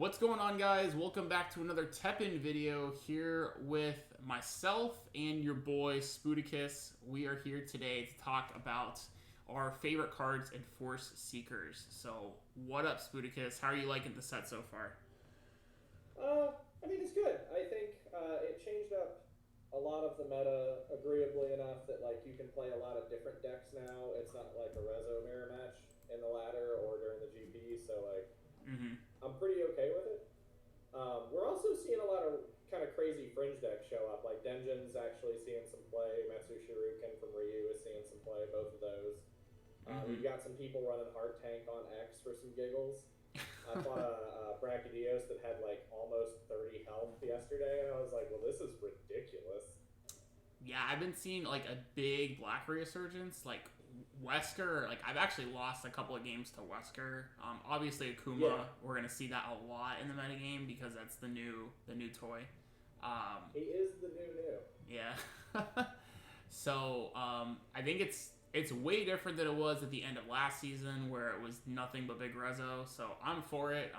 What's going on, guys? Welcome back to another TEPPEN video here with myself and your boy Spooticus. We are here today to talk about our favorite cards and Force Seekers. So, what up, Spooticus? How are you liking the set so far? I mean, it's good. I think it changed up a lot of the meta agreeably enough that like you can play a lot of different decks now. It's not like a Rezo mirror match in the ladder or during the GP. So like, I'm pretty okay with it. We're also seeing a lot of kind of crazy fringe decks show up. Like Denjin's actually seeing some play. Matsu Shiruken from Ryu is seeing some play. Both of those. We've got some people running Hard Tank on X for some giggles. I fought a Brachydios that had like almost 30 health yesterday, and I was like, well, this is ridiculous. Yeah, I've been seeing like a big black resurgence. Like Wesker, like I've actually lost a couple of games to Wesker. Obviously Akuma, we're gonna see that a lot in the metagame because that's the new toy. He is the new. Yeah. So I think it's way different than it was at the end of last season where it was nothing but big rezo. So I'm for it.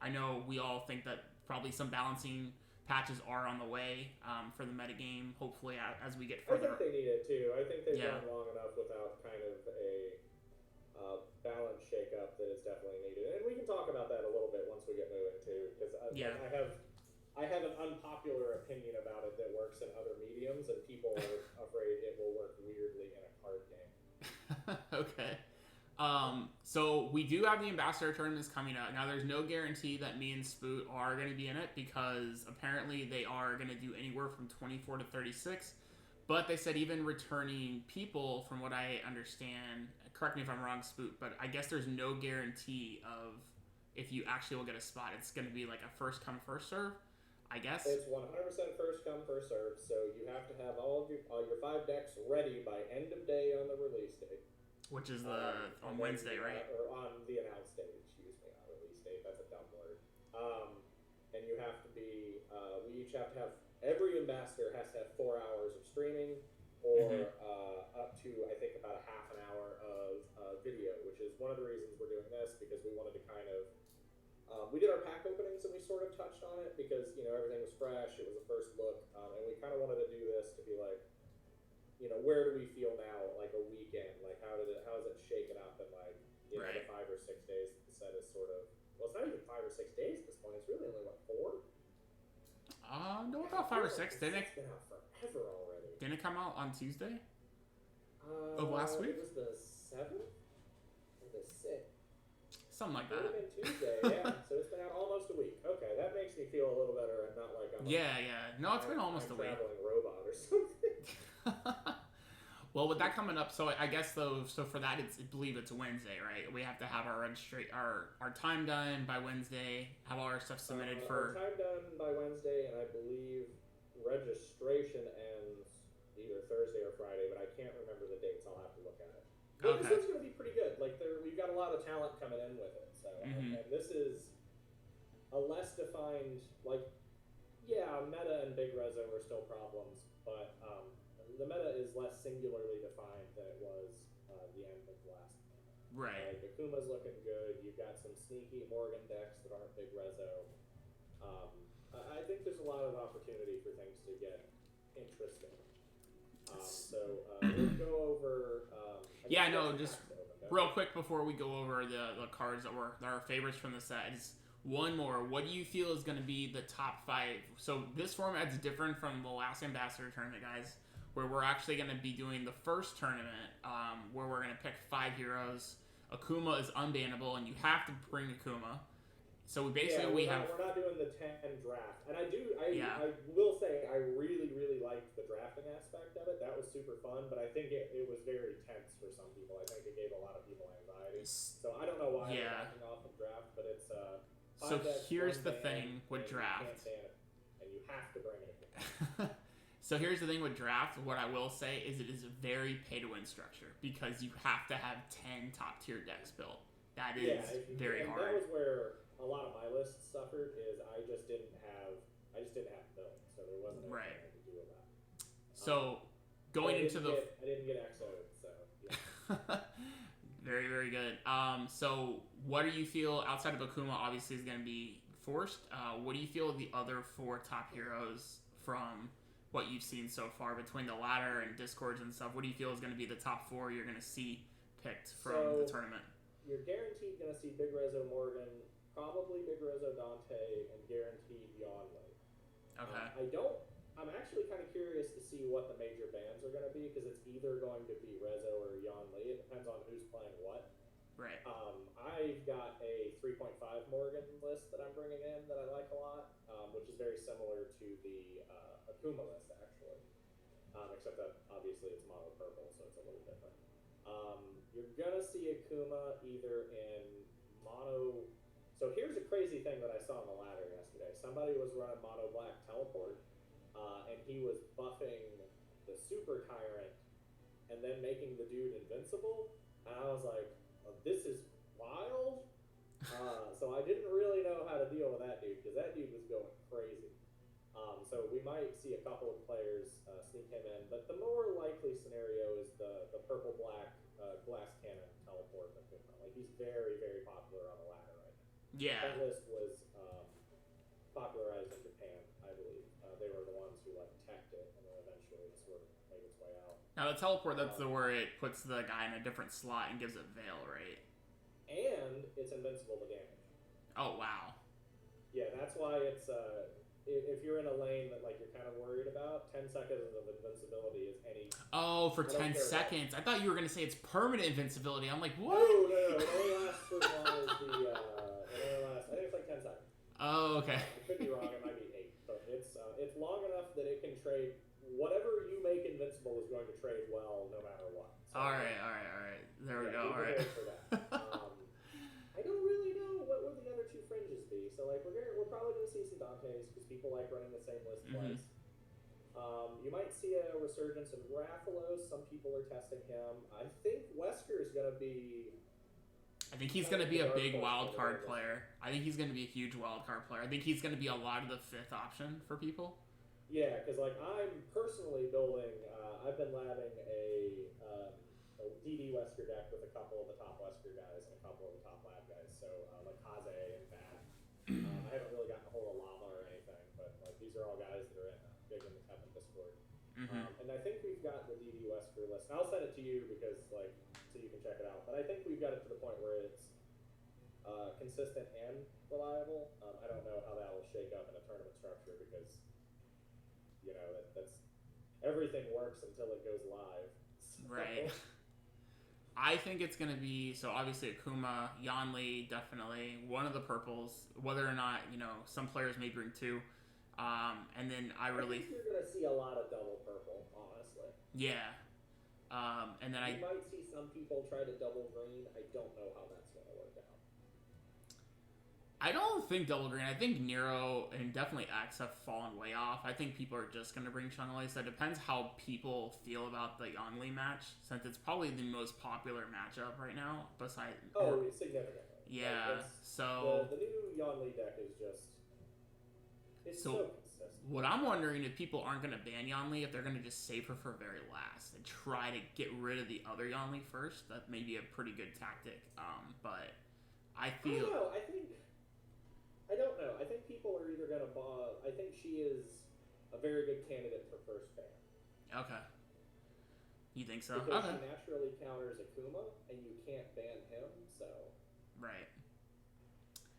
I know we all think that probably some balancing patches are on the way for the metagame, hopefully as we get further. I think they need it too. I think they've gone long enough without kind of a balance shakeup that is definitely needed. And we can talk about that a little bit once we get moving too, because I have an unpopular opinion about it that works in other mediums, and people are afraid it will work weirdly in a card game. Okay. So we do have the ambassador tournaments coming up. Now there's no guarantee that me and Spoot are going to be in it because apparently they are going to do anywhere from 24 to 36. But they said even returning people, from what I understand, correct me if I'm wrong, Spoot, but I guess there's no guarantee of if you actually will get a spot. It's going to be like a first come, first serve, I guess. It's 100% first come, first serve, so you have to have all your 5 decks ready by end of day on the release date. Which is on Wednesday, right? Or on the announce date, excuse me, not release date. That's a dumb word. And you have to be, we each have to have, every ambassador has to have 4 hours of streaming or up to, I think, about a half an hour of video, which is one of the reasons we're doing this, because we wanted to kind of, we did our pack openings and we sort of touched on it because, you know, everything was fresh. It was a first look. And we kind of wanted to do this to be like, you know, where do we feel now, like a weekend? Like, how is it shaken up in, like, you know, the 5 or 6 days that the set is sort of, well, it's not even 5 or 6 days at this point. It's really only, what, 4? No, about 5 or 6. Didn't it? It's been out forever already. Didn't it come out on Tuesday? Of last week? It was the 7th or the 6th. Something like that. It would have been Tuesday, yeah. So it's been out almost a week. Okay, that makes me feel a little better and not like I'm No, it's been almost a week. Traveling robot or something. Well, with that coming up, so I guess though, so for that, I believe it's Wednesday, right? We have to have our our time done by Wednesday, have all our stuff submitted for... Our time done by Wednesday, and I believe registration ends either Thursday or Friday, but I can't remember the dates. I'll have to look at it. But this one's going to be pretty good. Like, we've got a lot of talent coming in with it. So, and this is a less defined, like, yeah, meta and big rezo are still problems, but the meta is less singularly defined than it was the end of last meta. Right. Like, Akuma's looking good. You've got some sneaky Morgan decks that aren't big rezo. I think there's a lot of opportunity for things to get interesting. We'll go over... just real quick before we go over the cards that are our favorites from the set, is one more. What do you feel is going to be the top 5? So this format's different from the last Ambassador tournament, guys, where we're actually going to be doing the first tournament where we're going to pick 5 heroes. Akuma is unbannable, and you have to bring Akuma. So we basically we're not doing the 10 draft, and I will say I really liked the drafting aspect of it. That was super fun, but I think it was very tense for some people. I think it gave a lot of people anxiety. So I don't know why they're backing off of draft, but it's so here's the thing with draft, you can't stand it, and you have to bring it. So here's the thing with draft. What I will say is it is a very pay-to-win structure because you have to have 10 top-tier decks built. That is very hard. That was where a lot of my list suffered. Is I just didn't have build, so there wasn't anything I could do with that. So going into I didn't get XO'd, so yeah. Very, very good. So what do you feel outside of Akuma? Obviously, is going to be forced. What do you feel the other 4 top heroes from what you've seen so far between the ladder and discords and stuff? What do you feel is going to be the top 4 you're going to see picked from the tournament? You're guaranteed going to see Big Rezo Morgan, probably Big Rezo Dante, and guaranteed Yonley. Okay. I'm actually kind of curious to see what the major bans are going to be, because it's either going to be Rezo or Yonley. It depends on who's playing what. Right. I've got a 3.5 Morgan list that I'm bringing in that I like a lot, which is very similar to the Akuma list, actually. Except that, obviously, it's mono purple, so it's a little different. You're going to see Akuma either in mono... So here's a crazy thing that I saw on the ladder yesterday. Somebody was running mono black teleport, and he was buffing the Super Tyrant and then making the dude invincible. And I was like, oh, this is wild. So I didn't really know how to deal with that dude, because that dude was going crazy. So we might see a couple of players sneak him in, but the more likely scenario is the purple-black glass cannon teleport. Like, he's very, very popular on the ladder right now. Yeah. That list was popularized in Japan, I believe. They were the ones who like teched it, and then eventually it sort of made its way out. Now the teleport, that's the where it puts the guy in a different slot and gives it veil, right? And it's invincible to damage. Oh wow. Yeah, that's why it's if you're in a lane that like you're kind of worried about, 10 seconds of invincibility is any. Oh, for 10 seconds. I thought you were gonna say it's permanent invincibility. I'm like, what? No. It only lasts for as long as the. I think it's like 10 seconds. Oh, okay. I could be wrong. It might be 8, but it's long enough that it can trade whatever you make invincible is going to trade well no matter what. So, all right. There we go. All right. For that. I don't really know what would the other 2 fringes be. So like we're probably going to see some Dantes, because people like running the same list twice. You might see a resurgence of Rathalos. Some people are testing him. I think Wesker is going to be. I think he's going to be a big wild card player. I think he's going to be a huge wild card player. I think he's going to be a lot of the 5th option for people. Yeah, because like I'm personally building. I've been labbing a DD Wesker deck with a couple of the top Wesker guys and a couple of the top lab guys. So like Haze and Bat. I haven't really gotten a hold of Llama or anything, but like these are all guys that are big in the TEPPEN Discord. And I think we've got the DD Wesker list. And I'll send it to you because like so you can check it out. But I think we've got it to the point where it's consistent and reliable. I don't know how that will shake up in a tournament structure, because you know that's everything works until it goes live. So. Right. I think it's going to be, so obviously Akuma, Yonli, definitely, one of the purples, whether or not, some players may bring 2. And then I think you're going to see a lot of double purple, honestly. Yeah. And then you might see some people try to double green. I don't know how that's going to work out. I don't think double green. I think Nero and definitely X have fallen way off. I think people are just going to bring Chun-Li. So it depends how people feel about the Yonli match, since it's probably the most popular matchup right now. Besides, significantly. Yeah. So the new Yonli deck is just so consistent. What I'm wondering if people aren't going to ban Yonli, if they're going to just save her for very last and try to get rid of the other Yonli first. That may be a pretty good tactic. But I feel. I don't know. I think people are either going to I think she is a very good candidate for first ban. Okay. You think so? Because okay. She naturally counters Akuma, and you can't ban him, so. Right.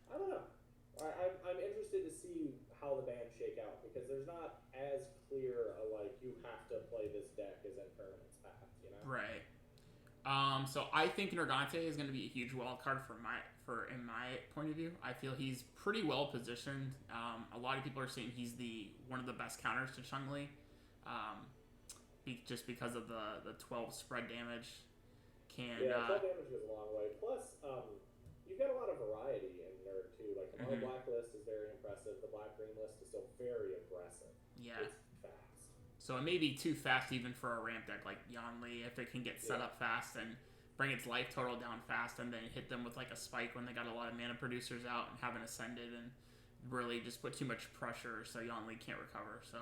I don't know. I'm interested to see how the bans shake out, because there's not as clear a, you have to play this deck as in tournaments past, Right. So I think Nergante is going to be a huge wild card in my point of view. I feel he's pretty well positioned. A lot of people are saying he's one of the best counters to Chun-Li, just because of the 12 spread damage. 12 damage goes a long way. Plus, you've got a lot of variety in Nerd too. Like the mono black list is very impressive. The black green list is still very aggressive. Yeah. It's fast. So it may be too fast even for a ramp deck like Yonli, if it can get set up fast and bring its life total down fast, and then hit them with a spike when they got a lot of mana producers out and haven't ascended, and really just put too much pressure so Yonli can't recover. So,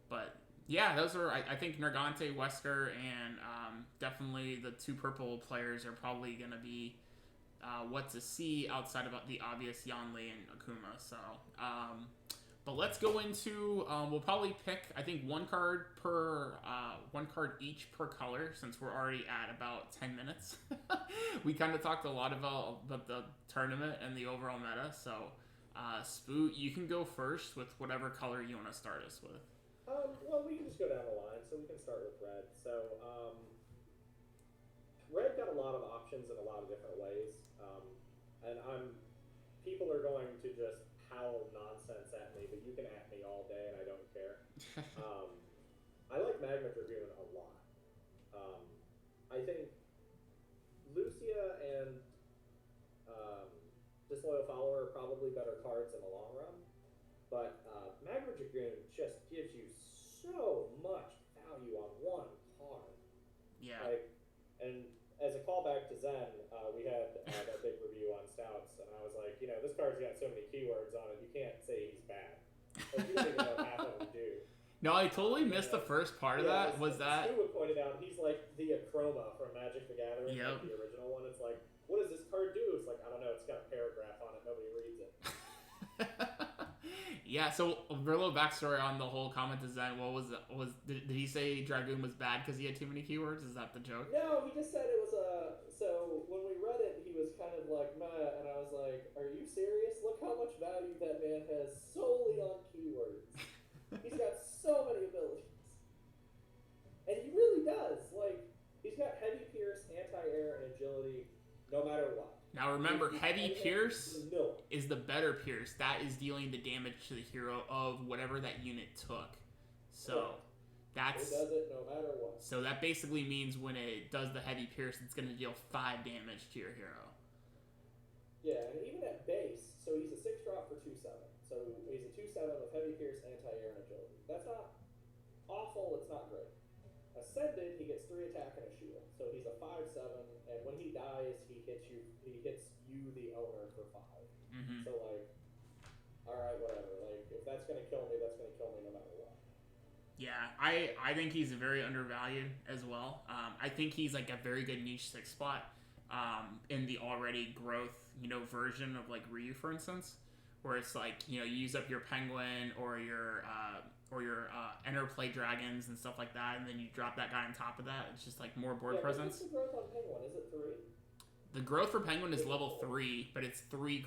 but yeah, those are, I think Nergante, Wesker, and definitely the 2 purple players are probably going to be what to see outside of the obvious Yanli and Akuma. So, but let's go into. We'll probably pick, I think, one card each per color, since we're already at about 10 minutes. We kind of talked a lot about the tournament and the overall meta. So, Spoot, you can go first with whatever color you want to start us with. Well, we can just go down the line. So we can start with red. So, red got a lot of options in a lot of different ways. And people are going to just howl nonsense at me, but you can at me all day and I don't care. I like Magma Dragoon a lot. I think Lucia and Disloyal Follower are probably better cards in the long run, but Magma Dragoon just gives you so much value on one card. Yeah. And as a callback to Zen, we had that big review on Stouts, and I was like, this card's got so many keywords on it, you can't say he's bad. Like, you don't even know half of them do. No, I totally missed the first part of that. Was that? Scuba pointed out, he's like the Achroma from Magic the Gathering, like the original one. It's like, what does this card do? It's like, I don't know, it's got a paragraph on it, nobody reads it. Yeah, so a little backstory on the whole comment to Zen. What was did he say Dragoon was bad because he had too many keywords? Is that the joke? No, he just said it was so when we read it, he was kind of like, meh, and I was like, are you serious? Look how much value that man has solely on keywords. He's got so many abilities. And he really does. Like, he's got Heavy Pierce, Anti-Air, and Agility no matter what. Now remember, Heavy Pierce is the better Pierce. That is dealing the damage to the hero of whatever that unit took. So that's... It does it no matter what. So that basically means when it does the Heavy Pierce, it's going to deal 5 damage to your hero. Yeah, and even at base, so he's a 6-drop for 2/7. So he's a 2/7 with Heavy Pierce, Anti-Air, and Agility. That's not awful, it's not great. Ascended, he gets 3 attack and a shield. So he's a 5/7, and when he dies, he hits you, the owner, for 5. Mm-hmm. So, like, alright, whatever. Like, if that's gonna kill me, that's gonna kill me no matter what. Yeah, I think he's very undervalued as well. I think he's like a very good niche 6 spot in the already growth, version of like Ryu, for instance, where it's like, you use up your Penguin or your Interplay Dragons and stuff like that, and then you drop that guy on top of that. It's just like more board presence. What's the growth on Penguin? Is it 3? The growth for Penguin is level 3, but it's 3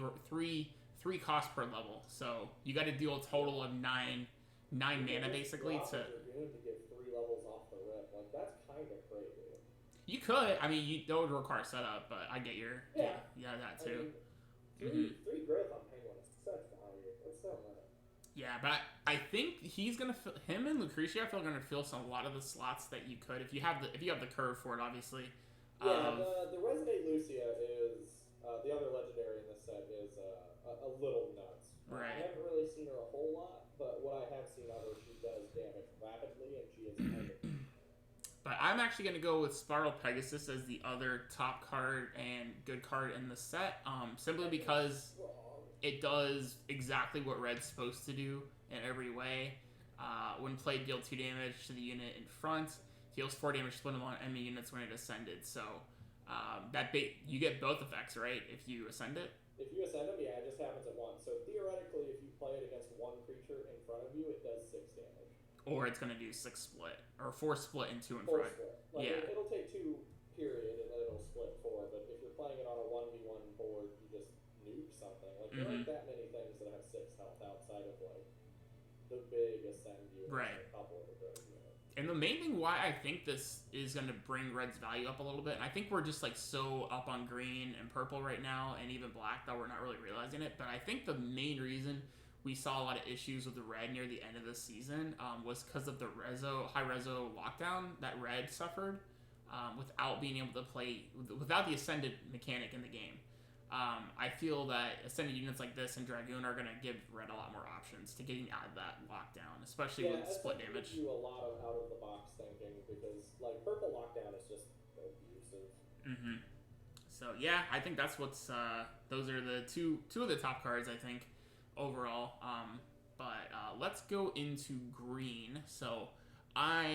cost per level. So you got to deal a total of 9 mana basically to get 3 levels off the rip. Like, that's kind of crazy. You could. I mean, that would require setup, but I get your that too. I mean, 3 growth on Penguin is such value. It's so much. Yeah, but I think he's gonna him and Lucretia. I feel gonna fill a lot of the slots that you could if you have the curve for it, obviously. Yeah, the Resonate Lucia is the other legendary in this set is a little nuts. Right. I haven't really seen her a whole lot, but what I have seen of her, she does damage rapidly, and she is kind of. But I'm actually going to go with Spiral Pegasus as the other top card and good card in the set, simply because it does exactly what Red's supposed to do in every way. When played, deal 2 damage to the unit in front, deals 4 damage split on enemy units when it ascended. So you get both effects, right, if you ascend it? If you ascend them, yeah, it just happens at once. So theoretically, if you play it against one creature in front of you, it does 6 damage. Or it's going to do 6 split. Or 4 split and 2 in 4 front. Split. Like, yeah. It'll take 2, period, and then it'll split 4. But if you're playing it on a 1v1 board, you just nuke something. Like, there aren't that many things that have 6 health outside of, like, the big ascend units. Right. And a couple of the growth units. And the main thing why I think this is going to bring Red's value up a little bit, and I think we're just like so up on green and purple right now, and even black, that we're not really realizing it, but I think the main reason we saw a lot of issues with the Red near the end of the season was because of the high reso lockdown that Red suffered without being able to play, without the Ascended mechanic in the game. I feel that Ascended units like this and Dragoon are going to give Red a lot more options to getting out of that lockdown, especially with split damage. Gives you a lot of out-of-the-box thinking, because, like, purple lockdown is just abusive. Mm-hmm. So, yeah, I think that's what's... those are the two of the top cards, I think, overall. But let's go into green. So,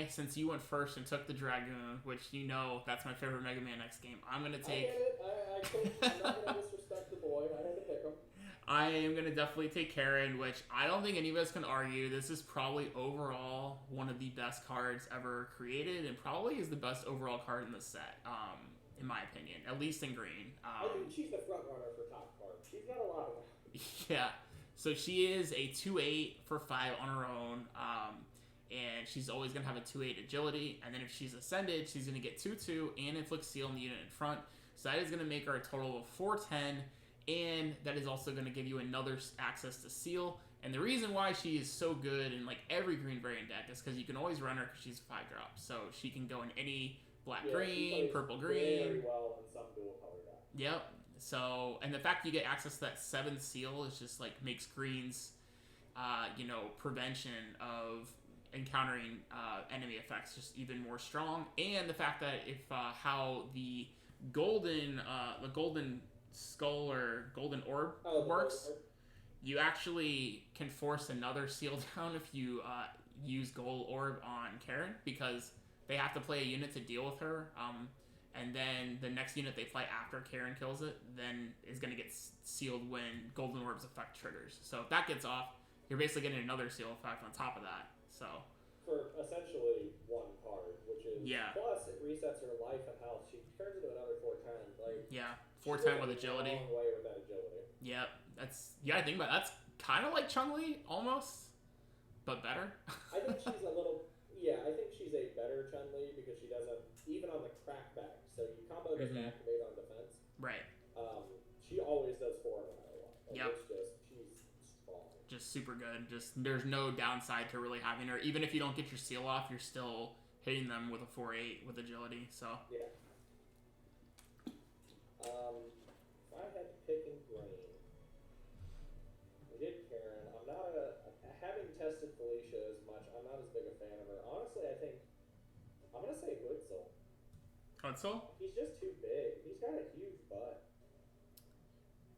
Since you went first and took the Dragoon, which you know that's my favorite Mega Man X game, I'm gonna take. I get it. I'm not gonna disrespect the boy. I had to pick him. I am gonna definitely take Karen, which I don't think any of us can argue. This is probably overall one of the best cards ever created, and probably is the best overall card in the set, in my opinion, at least in green. I think she's the front runner for top card. She's got a lot of them. Yeah, so she is a 2/8 for 5 on her own, and she's always gonna have a 2/8 agility. And then if she's ascended, she's gonna get 2/2 and inflict seal on the unit in front. So that is gonna make her a total of 410. And that is also going to give you another access to seal. And the reason why she is so good in like every green variant deck is because you can always run her because she's a 5-drop. So she can go in any black-green, purple-green. Very well in some dual color decks. Yep. So, and the fact you get access to that 7th seal is just like makes green's, prevention of encountering enemy effects just even more strong. And the fact that if how the golden skull or golden orb works, you actually can force another seal down if you use gold orb on Karen, because they have to play a unit to deal with her, and then the next unit they play after Karen kills it then is going to get sealed when golden orb's effect triggers. So if that gets off, you're basically getting another seal effect on top of that. So for essentially one card, which is plus it resets her life and health. She turns into another 410. Like 410 with agility. A long way with that agility. Yep, you gotta think about it. That's kind of like Chun-Li almost, but better. I think she's a little. Yeah, I think she's a better Chun-Li because she doesn't even on the crackback. So you combo doesn't activate on defense. Right. She always does 4 no matter what. Like, she's strong. Just super good. There's no downside to really having her. Even if you don't get your seal off, you're still hitting them with a 4/8 with agility. So yeah. If I had to pick in green, we did Karen. I'm not having tested Felicia as much. I'm not as big a fan of her. Honestly, I think I'm gonna say Hootzel. Hootzel? He's just too big. He's got a huge butt.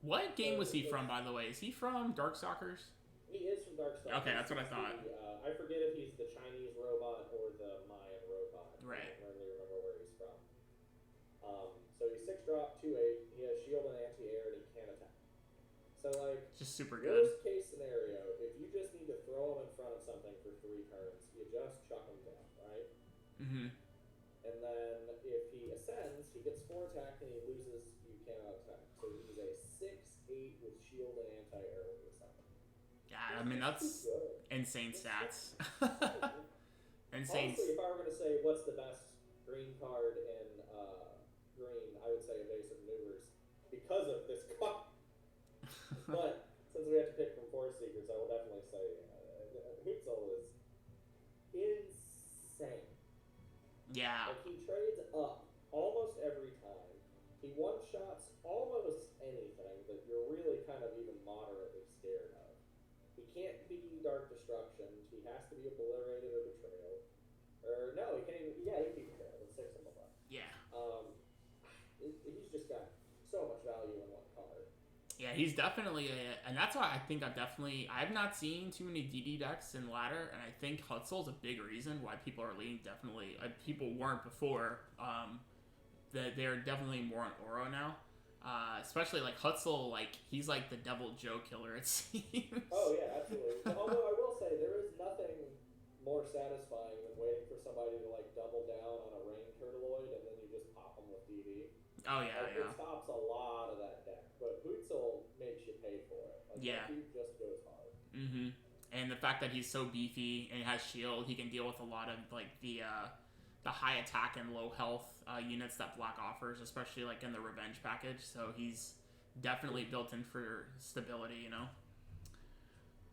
What game was he from, by the way? Is he from Darkstalkers? He is from Darkstalkers. Okay, that's what I thought. I forget if he's the Chinese robot or the Mayan robot. Right. I don't really remember where he's from. So he's 6-drop, 2/8. He has shield and anti-air, and he can attack. So like, just super good. Worst case scenario, if you just need to throw him in front of something for 3 turns, you just chuck him down, right? Mm-hmm. And then if he ascends, he gets 4 attack and he loses. You cannot attack. So he's a 6/8 with shield and anti-air when he ascends. Yeah, I mean that's insane stats. Insane. Honestly, if I were going to say what's the best green card in green, I would say Evasive Maneuvers because of this card. But since we have to pick from Force Seekers, I will definitely say Hootzel is insane. Yeah. Like, he trades up almost every time. He one-shots almost anything that you're really kind of even moderately scared of. He can't be Dark Destruction. He has to be Obliterated or Betrayal. Or, no, he can't even... Yeah, he can be Betrayal. It's 6 symbol left. Yeah. He's just got so much value in one card. Yeah, he's definitely and that's why I think I've not seen too many DD decks in ladder, and I think Hutzel's a big reason why people are leaning definitely. People weren't before. That they're definitely more on Oro now. Especially like Hutzel, like he's like the Devil Joe killer, it seems. Oh yeah, absolutely. Although I will say there is nothing more satisfying than waiting for somebody to like double down on a rain turtleoid and then you just pop them with DD. Oh yeah, like, it stops a lot of that deck, but Hootzel makes you pay for it. Like, he just goes hard. Mm-hmm. And the fact that he's so beefy and has shield, he can deal with a lot of like the high attack and low health units that Black offers, especially like in the revenge package. So he's definitely built in for stability, you know.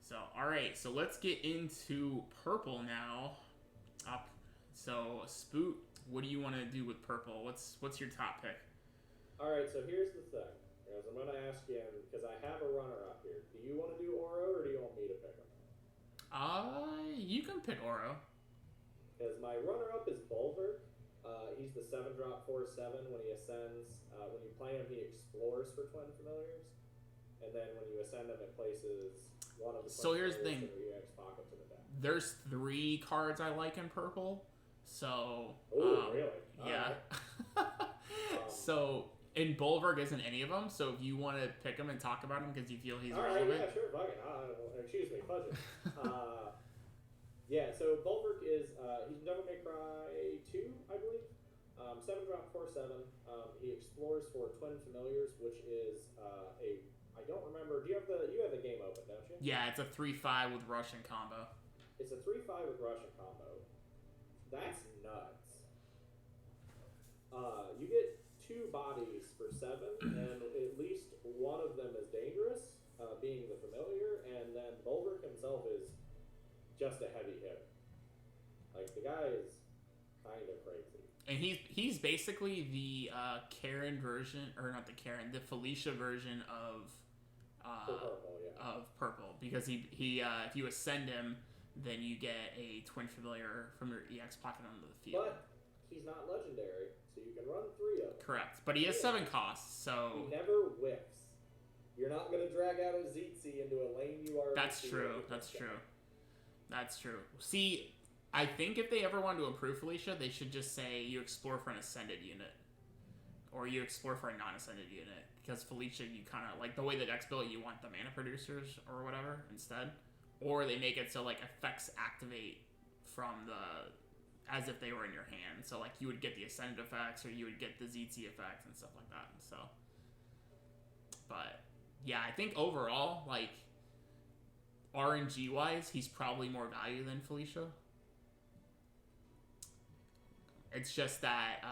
So all right, so let's get into purple now. So Spoot, what do you want to do with purple? What's your top pick? All right, so here's the thing. As I'm going to ask you, because I have a runner-up here. Do you want to do Oro, or do you want me to pick him? You can pick Oro. Because my runner-up is Bulwark. He's the 7-drop 4/7. When he ascends, when you play him, he explores for Twin Familiars. And then when you ascend him, it places one of the So here's the thing. EX pocket to the deck. there's 3 cards I like in purple. So, oh, really? Yeah. Right. So, and Bulwark isn't any of them. So, if you want to pick him and talk about him because you feel he's relevant. Yeah, sure. Fuck it. Excuse me, fudge it. Yeah, so Bulwark is, he's Devil May Cry 2, I believe. 7 drop 4/7. He explores for Twin Familiars, which is I don't remember. You have the game open, don't you? Yeah, it's a 3/5 with Russian combo. It's a 3/5 with Russian combo. That's nuts. You get 2 bodies for 7, and at least one of them is dangerous, being the familiar, and then Bulwark himself is just a heavy hitter. Like, the guy is kind of crazy. And he's basically the Karen version, or not the Karen, the Felicia version of purple, yeah. Of purple, because he if you ascend him, then you get a Twin Familiar from your EX pocket onto the field. But he's not legendary, so you can run 3 of them. Correct, but he has 7 costs, so he never whiffs. You're not going to drag out a Zitzi into a lane you already. That's true. That's true. That's true. See, I think if they ever want to improve Felicia, they should just say you explore for an ascended unit, or you explore for a non-ascended unit. Because Felicia, you kind of like the way that X built, you want the mana producers or whatever instead, or they make it so like effects activate from the as if they were in your hand. So like you would get the ascended effects, or you would get the ZT effects and stuff like that. So, but yeah, I think overall, like RNG wise, he's probably more value than Felicia. It's just that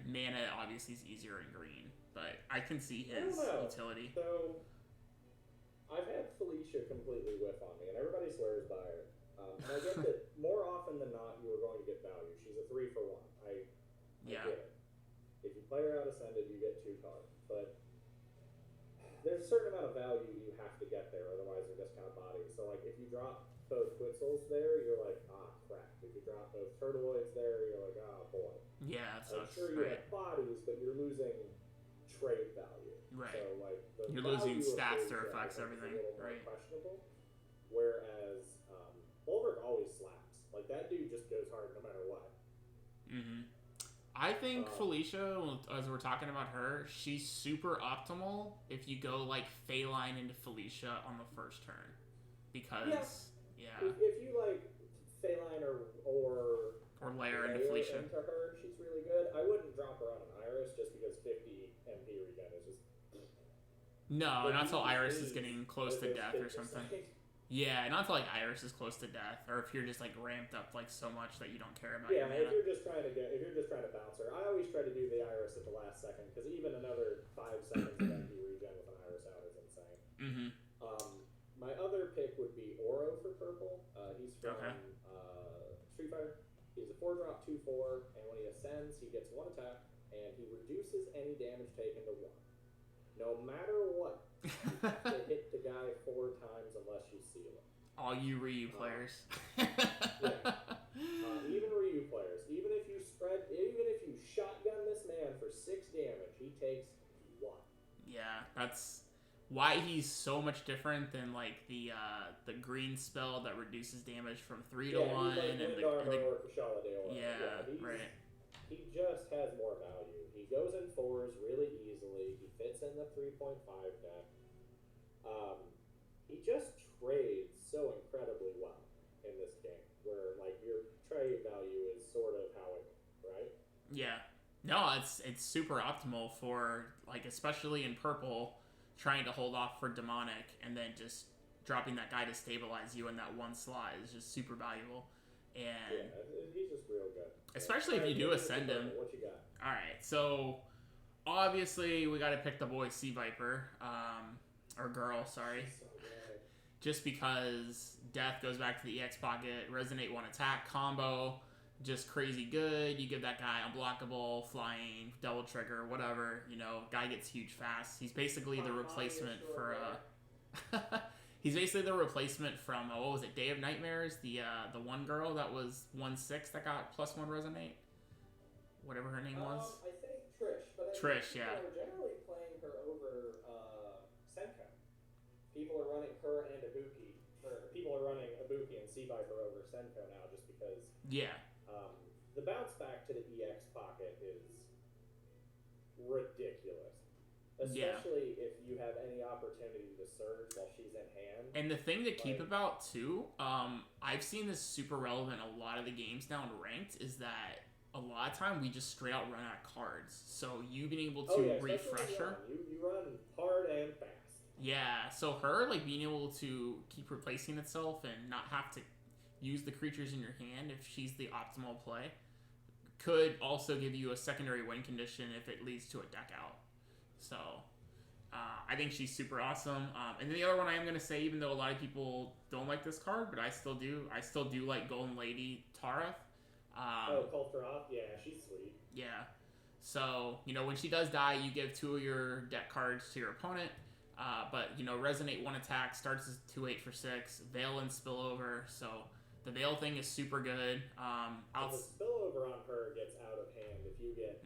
mana obviously is easier in green, but I can see his utility. So I've had Felicia completely whiff on me, and everybody swears by her. And I get that more often than not, you are going to get value. She's a 3-for-1. I get it. If you play her out ascended, you get 2 cards, but there's a certain amount of value you have to get there, otherwise they're discount bodies. So like if you drop both Quetzals there, you're like, ah, crap. If you drop both Turtloids there, you're like, ah, boy. Yeah, so I'm sure you have bodies, but you're losing trade value. Right. So like you're losing stats or effects, everything. Right. Questionable. Whereas Bulwark always slaps. Like that dude just goes hard no matter what. Mm-hmm. I think Felicia, as we're talking about her, she's super optimal if you go like Phaline into Felicia on the first turn, because if you like Phaline or layer into Felicia into her, she's really good. I wouldn't drop her on an Iris just because 50 MP regen is just no, not until Iris is getting close to death or something. Yeah, not until like Iris is close to death, or if you're just like ramped up like so much that you don't care about. Yeah, if you're just trying to bounce her, I always try to do the Iris at the last second because even another 5 seconds of MP regen with an Iris out is insane. Mm-hmm. My other pick would be Oro for purple. He's from Street Fighter. He's a 4-drop 2/4, and when he ascends, he gets 1 attack, and he reduces any damage taken to 1. No matter what, you have to hit the guy 4 times unless you seal him. All you Ryu players. Even Ryu players. Even if you shotgun this man for 6 damage, he takes 1. Yeah, that's why he's so much different than like the green spell that reduces damage from 3 to 1 and the right. He just has more value. He goes in 4s really easily. He fits in the 3.5 deck. He just trades so incredibly well in this game, where like your trade value is sort of how it, right? Yeah. No, it's super optimal for like, especially in purple, trying to hold off for demonic and then just dropping that guy to stabilize you in that 1 slot is just super valuable. And he's just real good. Especially if you do ascend him. What you got? All right, so obviously we got to pick the boy Sea Viper, or girl, sorry. So good. Just because death goes back to the EX pocket, resonate 1 attack combo, just crazy good. You give that guy unblockable, flying, double trigger, whatever. You know, guy gets huge fast. He's basically the replacement for he's basically the replacement from what was it, Day of Nightmares? The one girl that was 1/6 that got +1 resonate. Whatever her name was. I think Trish, but Trish, yeah. People are generally playing her over Senka. People are running her and Ibuki, or people are running Ibuki and Sea Viper over Senko now just because Yeah. the bounce back to the EX pocket is ridiculous. Especially if you have any opportunity to surge while she's in hand. And the thing to keep about, too, I've seen this super relevant in a lot of the games now in ranked, is that a lot of time we just straight out run out of cards. So you being able to refresh her. You run hard and fast. Yeah, so her, like, being able to keep replacing itself and not have to use the creatures in your hand if she's the optimal play could also give you a secondary win condition if it leads to a deck out. So, I think she's super awesome. And then the other one I am going to say, even though a lot of people don't like this card, but I still do like Golden Lady Tarath. Kulturath? Yeah, she's sweet. Yeah. So, when she does die, you give 2 of your deck cards to your opponent. But, Resonate 1 attack, starts as 2/8 for 6, Veil and Spillover. So, the Veil thing is super good. The Spillover on her gets out of hand if you get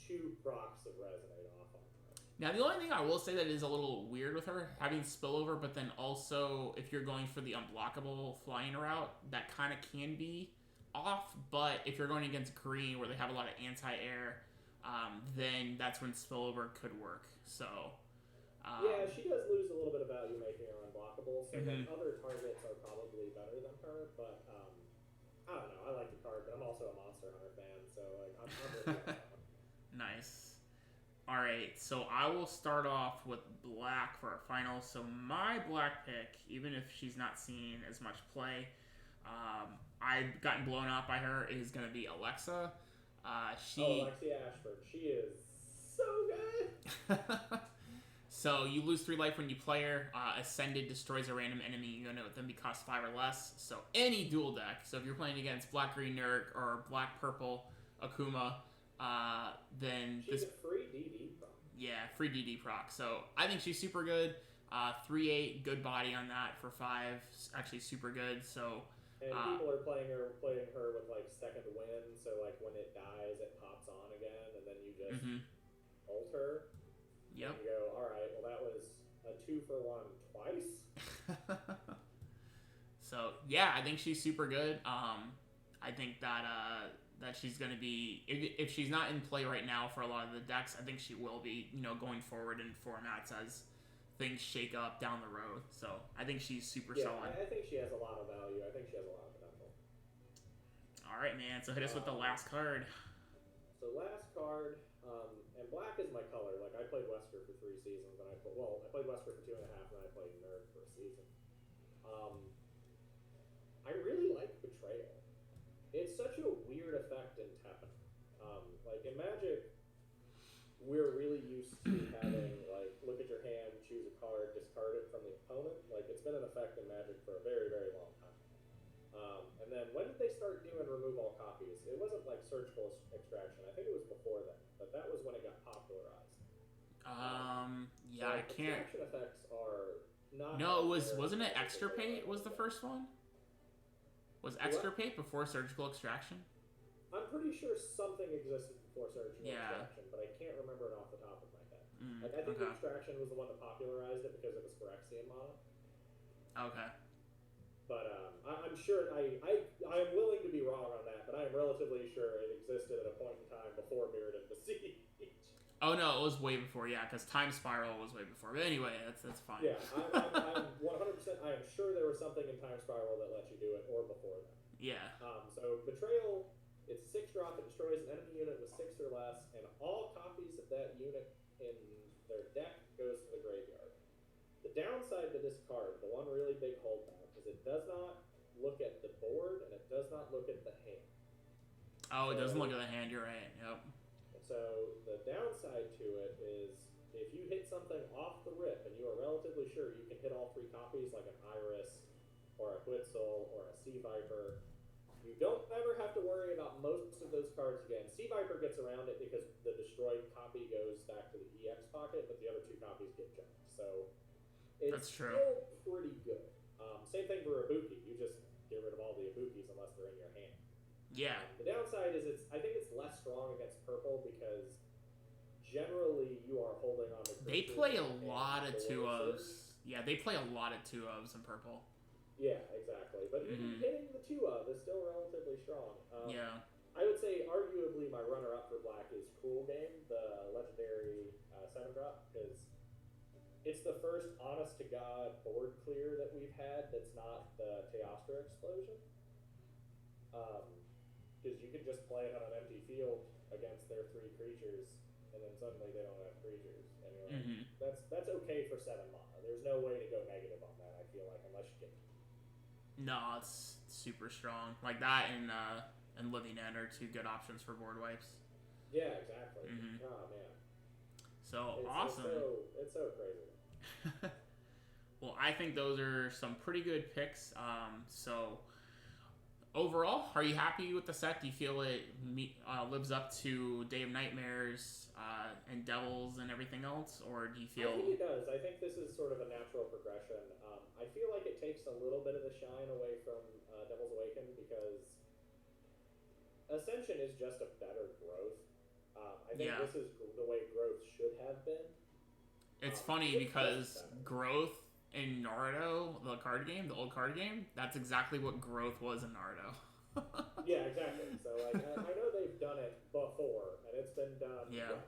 2 procs of Resonate off on her. Now, the only thing I will say that is a little weird with her, having Spillover, but then also, if you're going for the unblockable flying route, that kind of can be off. But if you're going against green, where they have a lot of anti-air, then that's when Spillover could work. So... yeah, she does lose a little bit of value making her unblockable, so other targets are probably better than her, but I don't know. I like the card, but I'm also a Monster Hunter fan, so I'm with you on that one. Nice. Alright, so I will start off with black for our final. So my black pick, even if she's not seeing as much play, I've gotten blown out by her, is going to be Alexa. Alexia Ashford. She is so good! So you lose 3 life when you play her. Ascended destroys a random enemy unit with them cost 5 or less. So any dual deck. So if you're playing against black-green Nurk or black-purple Akuma, then she's a free DD proc. Yeah, free DD proc. So I think she's super good. 3/8, good body on that for 5. Actually super good. So and people are playing her with like second win. So like when it dies, it pops on again, and then you just ult her. Yep. And you go, all right, well, that was a 2-for-1 twice. So, yeah, I think she's super good. I think that she's going to be, if she's not in play right now for a lot of the decks, I think she will be, going forward in formats as things shake up down the road. So, I think she's super solid. I think she has a lot of value. I think she has a lot of potential. All right, man. So, hit us with the last card. So, last card... and black is my color. Like, I played Wesker for 3 seasons, and I played Wesker for 2.5, and I played Nerd for a season. I really like Betrayal. It's such a weird effect in TEPPEN. Like, in Magic, we're really used to having, like, look at your hand, choose a card, discard it from the opponent. Like, it's been an effect in Magic for a very, very long time. And then when did they start doing remove all copies? It wasn't like surgical extraction. I think it was before that, but that was when it got popularized. Yeah, I can't. Extraction effects are not. No, wasn't it Extirpate was the first one? Was Extirpate before surgical extraction? I'm pretty sure something existed before surgical extraction, but I can't remember it off the top of my head. I think extraction was the one that popularized it because of the Phyrexian mono. Okay. But I'm sure I'm willing to be wrong on that, but I am relatively sure it existed at a point in time before Mirrodin Besiege. Oh no, it was way before, yeah, because Time Spiral was way before. But anyway, that's fine. Yeah, I'm 100%. I am sure there was something in Time Spiral that let you do it, or before that. Yeah. So Betrayal, it's 6-drop. It destroys an enemy unit with 6 or less, and all copies of that unit in their deck goes to the graveyard. The downside to this card, the one really big holdback, is it does not look at the board and it does not look at the hand. Oh, it doesn't look at the hand. You're right. Yep. So the downside to it is if you hit something off the rip and you are relatively sure you can hit all 3 copies, like an Iris or a Quetzal or a Sea Viper, you don't ever have to worry about most of those cards again. Sea Viper gets around it because the destroyed copy goes back to the EX pocket, but the other 2 copies get jumped. So it's still pretty good. Same thing for Ibuki. You just get rid of all the Ibukis unless they're in your hand. Yeah. The downside is I think it's less strong against purple because generally you are holding on to. They play a lot of 2-ofs. Yeah, they play a lot of 2-ofs in purple. Yeah, exactly. But even hitting the 2 of is still relatively strong. Yeah. I would say arguably my runner-up for black is Cool Game, the legendary 7-drop, because it's the first honest-to-God board clear that we've had that's not the Teostra explosion. Because you can just play it on an empty field against their 3 creatures, and then suddenly they don't have creatures. And you're like, that's okay for 7 mana. There's no way to go negative on that, I feel like, unless you get... No, it's super strong. Like that and Living End are 2 good options for board wipes. Yeah, exactly. Oh, man. So, awesome. It's so crazy. Well, I think those are some pretty good picks. So, overall, are you happy with the set? Do you feel it lives up to Day of Nightmares and Devils and everything else? Or do you feel... I think it does. I think this is sort of a natural progression. I feel like it takes a little bit of the shine away from Devil's Awaken because Ascension is just a better growth. I think this is the way growth should have been. It's funny because growth in Naruto, the card game, the old card game, that's exactly what growth was in Naruto. Yeah, exactly. So like, I know they've done it before, and it's been done well.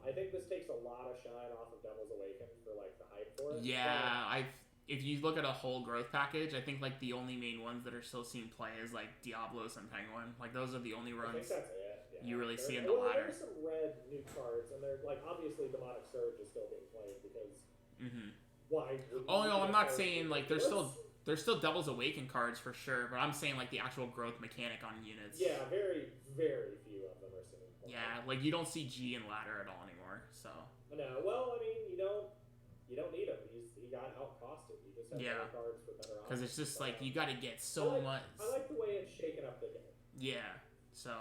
I think this takes a lot of shine off of Devil's Awaken for like the hype for it. Yeah, if you look at a whole growth package, I think like the only main ones that are still seeing play is like Diablos and Penguin. Like those are the only runs I think that's it. Yeah. You really see in the ladder. There's some red new cards, and they're like obviously Demonic Surge is still being played because why? Oh no, I'm not saying like there's still Devil's Awaken cards for sure, but I'm saying like the actual growth mechanic on units. Yeah, very very few of them are seen. Yeah, like you don't see G in ladder at all anymore. So. No, well, I mean you don't need him. He got outcosted. You just have better cards for better options. Because it's just like you got to get so much. I like the way it's shaken up the game. Yeah. So,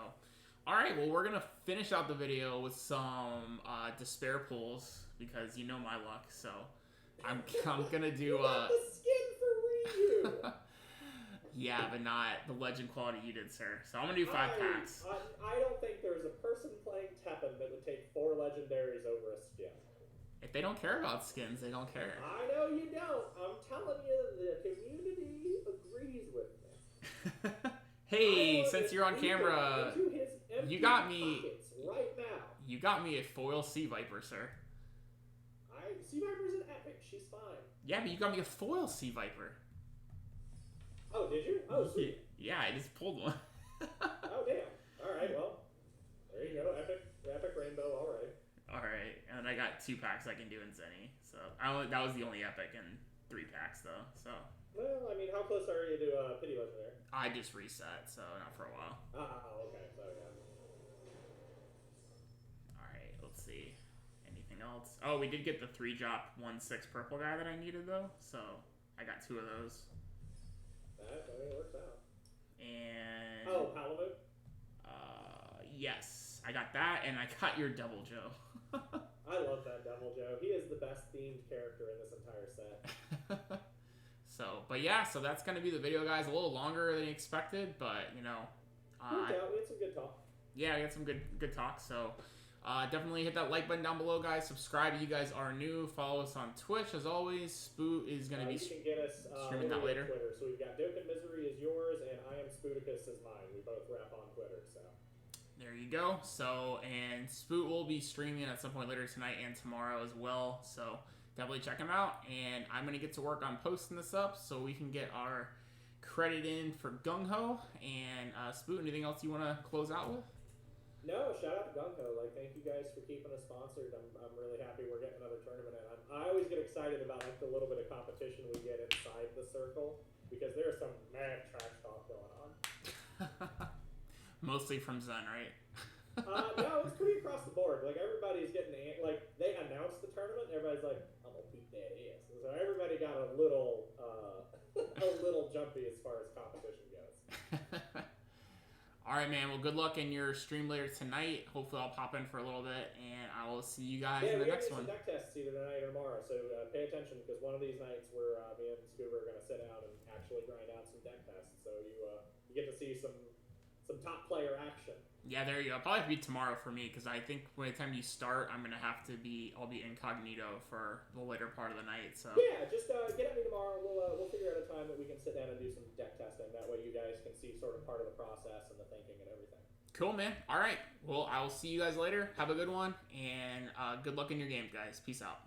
all right. Well, we're gonna finish out the video with some despair pulls because you know my luck. So, I'm gonna do. You got the skin for Ryu. Yeah, but not the legend quality you did, sir. So I'm gonna do 5 packs. I don't think there's a person playing TEPPEN that would take 4 legendaries over a skin. If they don't care about skins, they don't care. I know you don't. I'm telling you, the community agrees with me. Hey, since you're on camera, you got me right now. You got me a foil Sea Viper, sir. Sea Viper's an epic. She's fine. Yeah, but you got me a foil Sea Viper. Oh, did you? Oh, sweet. Yeah, I just pulled one. Oh, damn. All right, well, there you go. Epic rainbow. All right. All right, and I got 2 packs I can do in Zenny. So that was the only epic in 3 packs though. So. Well, I mean, how close are you to Pity Legendary? I just reset, so not for a while. Oh, okay. So yeah. All right, let's see. Anything else? Oh, we did get the 3-drop 1/6 purple guy that I needed though, so I got 2 of those. That works out. And Palamute? Yes. I got that, and I got your Devil Joe. I love that Devil Joe. He is the best themed character in this entire set. So, but yeah, so that's going to be the video, guys. A little longer than expected, but, you know. We had some good talk. Yeah, we had some good talk, so... definitely hit that like button down below, guys. Subscribe if you guys are new. Follow us on Twitch, as always. Spoot is going to be streaming that later. Twitter. So we've got Doken Misery is yours, and I am Spooticus is mine. We both rap on Twitter, so. There you go. So, and Spoot will be streaming at some point later tonight and tomorrow as well. So, definitely check him out. And I'm going to get to work on posting this up so we can get our credit in for Gung Ho. And Spoot, anything else you want to close out with? No, shout out to Gung Ho. Like, thank you guys for keeping us sponsored. I'm really happy we're getting another tournament in. I always get excited about like the little bit of competition we get inside the circle because there's some mad trash talk going on. Mostly from Zen, right? No, it's pretty across the board. Like everybody's getting like they announced the tournament, and everybody's like, "I'm gonna beat that ass." So everybody got a little jumpy as far as competition goes. All right, man. Well, good luck in your stream later tonight. Hopefully, I'll pop in for a little bit, and I will see you guys in the next one. Yeah, we have some deck tests either tonight or tomorrow, so pay attention because one of these nights where me and Scuba are going to sit down and actually grind out some deck tests. So you get to see some top player action. Yeah, there you go. Probably have to be tomorrow for me because I think by the time you start, I'll be incognito for the later part of the night. So yeah, just get at me tomorrow. We'll figure out a time that we can sit down and do some deck testing. That way, you guys can see sort of part of the process and the thinking and everything. cool, man. All right. Well, I will see you guys later. Have a good one, and good luck in your games, guys. Peace out.